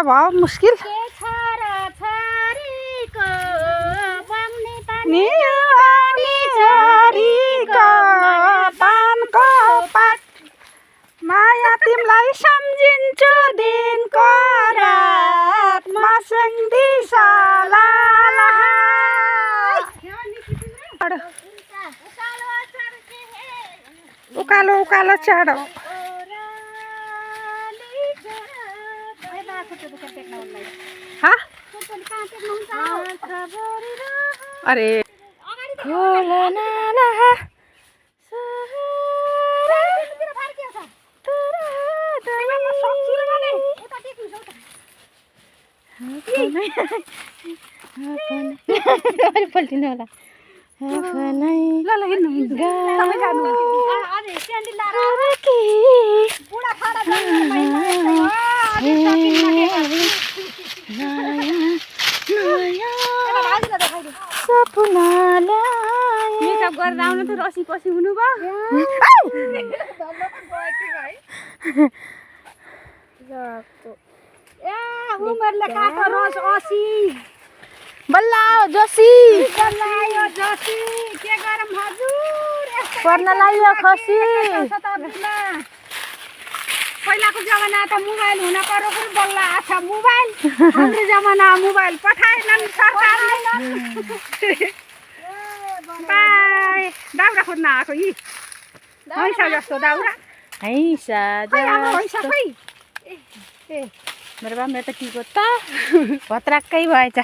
भयो मुस्किल पानको पात माया तिमीलाई सम्झिन्छु दिनको रात मसँगै साला उकालो उकालो चाँडो अरे पल्टिनु होला मेकअप गरेर आउनु त रसी पछि हुनु भयो उमेरले काको रस 80 बल्ला जोसी बल्ला यो जोसी के गरम हजुर पर्न लाग्यो खसी पहिलाको जमाना त मोबाइल हुन पर्यो पनि बल्ला आछा मोबाइल हाम्रो जमाना मोबाइल पठाएनन् सरकारले बाइ दाउरा खोज्न आएको यी हैसा जस्तो दाउरा हैसा खै ए मेरो बाम्रे त कीको त भत्राक्कै भएछ